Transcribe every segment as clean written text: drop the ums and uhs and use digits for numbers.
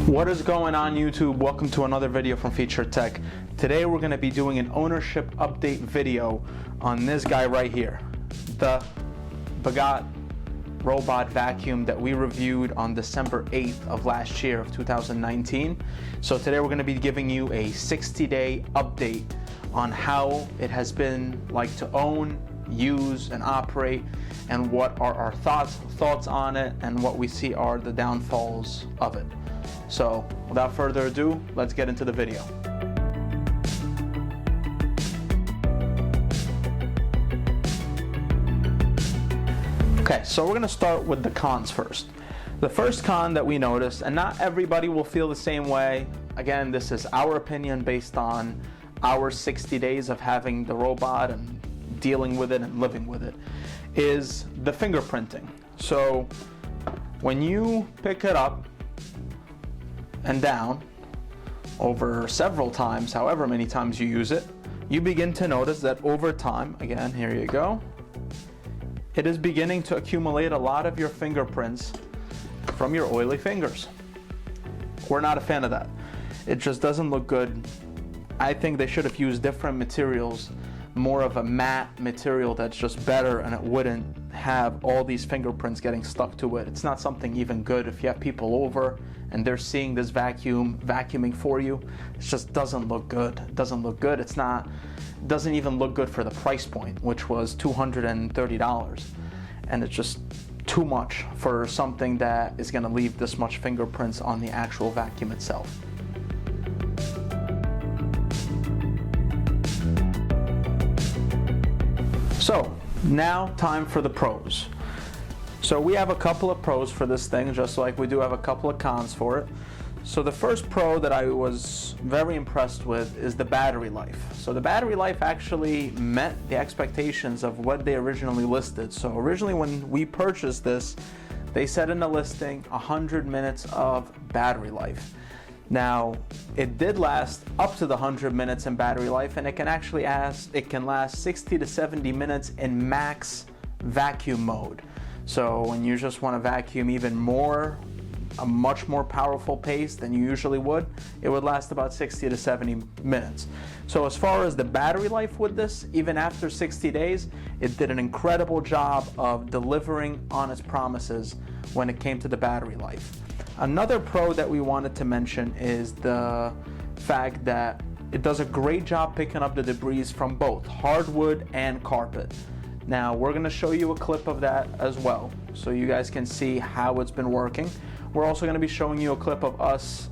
What is going on, YouTube? Welcome to another video from Feature Tech. Today we're going to be doing an ownership update video on this guy right here, the Bagotte Robot Vacuum that we reviewed on December 8th of last year of 2019. So today we're going to be giving you a 60-day update on how it has been like to own, use, and operate, and what are our thoughts on it, and what we see are the downfalls of it. So without further ado, let's get into the video. Okay, so we're going to start with the cons first. The first con that we noticed, and not everybody will feel the same way, again, this is our opinion based on our 60 days of having the robot and dealing with it and living with it, is the fingerprinting. So when you pick it up and down over several times, however many times you use it, you begin to notice that over time, again, here you go, it is beginning to accumulate a lot of your fingerprints from your oily fingers. We're not a fan of that. It just doesn't look good. I think they should have used different materials, more of a matte material that's just better, and it wouldn't have all these fingerprints getting stuck to it. It's not something even good if you have people over and they're seeing this vacuum vacuuming for you. It just doesn't look good. It doesn't look good. It doesn't even look good for the price point, which was $230. And it's just too much for something that is going to leave this much fingerprints on the actual vacuum itself. So now time for the pros. So we have a couple of pros for this thing, just like we do have a couple of cons for it. So the first pro that I was very impressed with is the battery life. So the battery life actually met the expectations of what they originally listed. So originally when we purchased this, they said in the listing 100 minutes of battery life. Now, it did last up to the 100 minutes in battery life, and it can last 60 to 70 minutes in max vacuum mode. So when you just want to vacuum even more, a much more powerful pace than you usually would, it would last about 60 to 70 minutes. So as far as the battery life with this, even after 60 days, it did an incredible job of delivering on its promises when it came to the battery life. Another pro that we wanted to mention is the fact that it does a great job picking up the debris from both hardwood and carpet. Now we're going to show you a clip of that as well, so you guys can see how it's been working. We're also going to be showing you a clip of us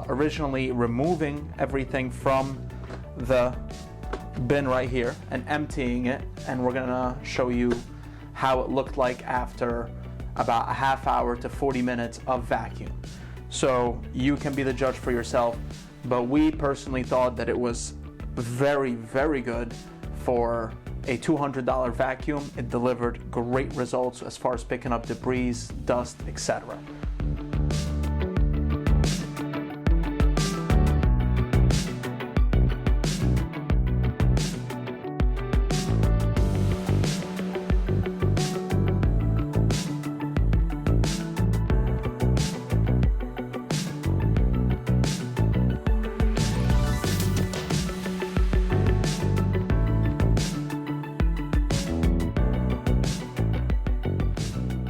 originally removing everything from the bin right here and emptying it, and we're going to show you how it looked like after about a half hour to 40 minutes of vacuum. So you can be the judge for yourself, but we personally thought that it was very, very good for a $200 vacuum. It delivered great results as far as picking up debris, dust, etc.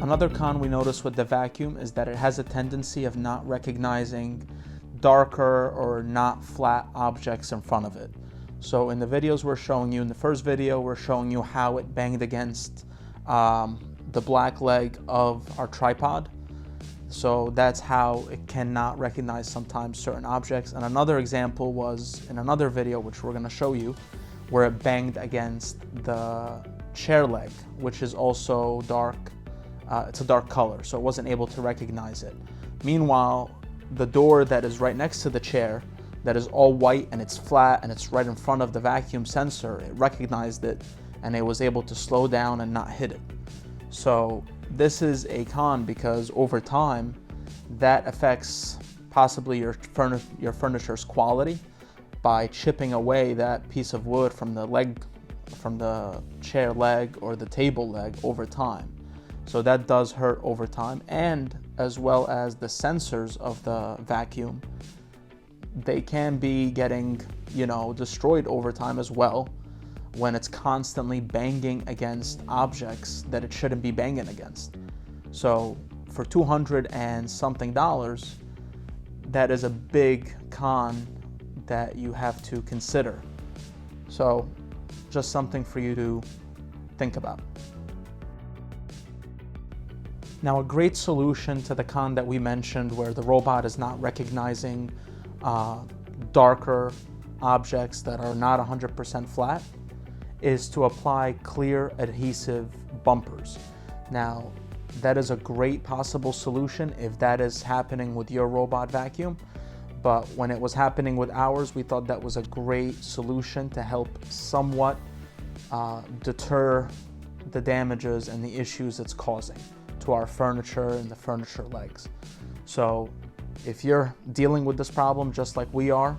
Another con we noticed with the vacuum is that it has a tendency of not recognizing darker or not flat objects in front of it. So in the videos we're showing you, in the first video we're showing you how it banged against the black leg of our tripod. So that's how it cannot recognize sometimes certain objects. And another example was in another video, which we're going to show you, where it banged against the chair leg, which is also dark. It's a dark color, so it wasn't able to recognize it. Meanwhile, the door that is right next to the chair, that is all white and it's flat and it's right in front of the vacuum sensor, it recognized it and it was able to slow down and not hit it. So this is a con because over time, that affects possibly your furniture's quality by chipping away that piece of wood from the chair leg or the table leg over time. So that does hurt over time, and as well as the sensors of the vacuum, they can be getting, destroyed over time as well when it's constantly banging against objects that it shouldn't be banging against. So for $200 and something, that is a big con that you have to consider. So just something for you to think about. Now, a great solution to the con that we mentioned, where the robot is not recognizing darker objects that are not 100% flat, is to apply clear adhesive bumpers. Now, that is a great possible solution if that is happening with your robot vacuum. But when it was happening with ours, we thought that was a great solution to help somewhat deter the damages and the issues it's causing to our furniture and the furniture legs. So if you're dealing with this problem just like we are,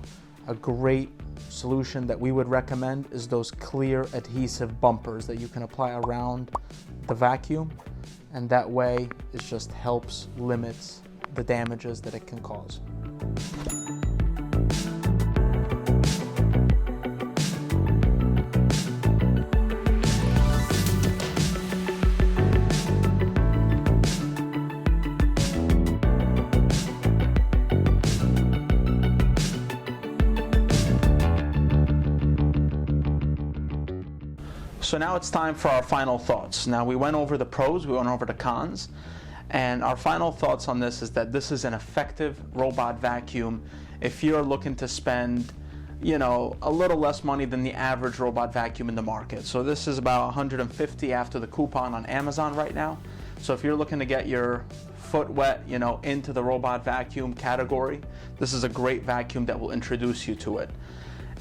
a great solution that we would recommend is those clear adhesive bumpers that you can apply around the vacuum, and that way it just helps limit the damages that it can cause. So now it's time for our final thoughts. Now, we went over the pros, we went over the cons, and our final thoughts on this is that this is an effective robot vacuum if you're looking to spend, a little less money than the average robot vacuum in the market. So this is about $150 after the coupon on Amazon right now. So if you're looking to get your foot wet, into the robot vacuum category, this is a great vacuum that will introduce you to it.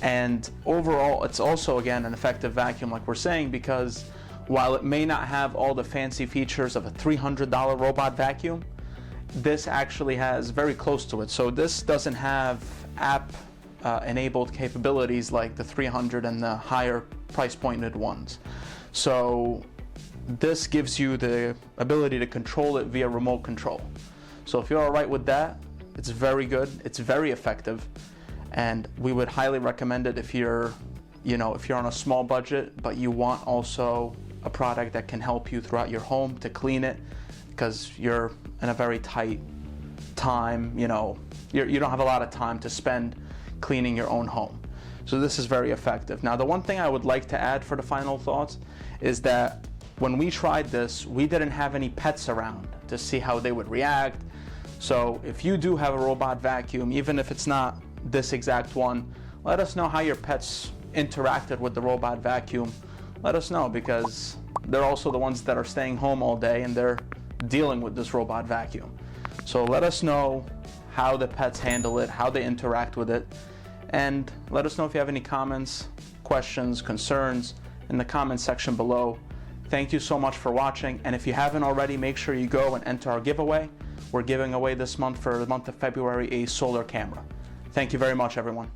And overall, it's also, again, an effective vacuum, like we're saying, because while it may not have all the fancy features of a $300 robot vacuum, this actually has very close to it. So this doesn't have app-enabled capabilities like the 300 and the higher price-pointed ones. So this gives you the ability to control it via remote control. So if you're all right with that, it's very good, it's very effective. And we would highly recommend it if you're on a small budget, but you want also a product that can help you throughout your home to clean it, because you're in a very tight time, you don't have a lot of time to spend cleaning your own home. So this is very effective. Now, the one thing I would like to add for the final thoughts is that when we tried this, we didn't have any pets around to see how they would react. So if you do have a robot vacuum, even if it's not this exact one, let us know how your pets interacted with the robot vacuum. Let us know, because they're also the ones that are staying home all day and they're dealing with this robot vacuum. So let us know how the pets handle it, how they interact with it, and let us know if you have any comments, questions, concerns in the comment section below. Thank you so much for watching, and if you haven't already, make sure you go and enter our giveaway. We're giving away this month, for the month of February, a solar camera. Thank you very much, everyone.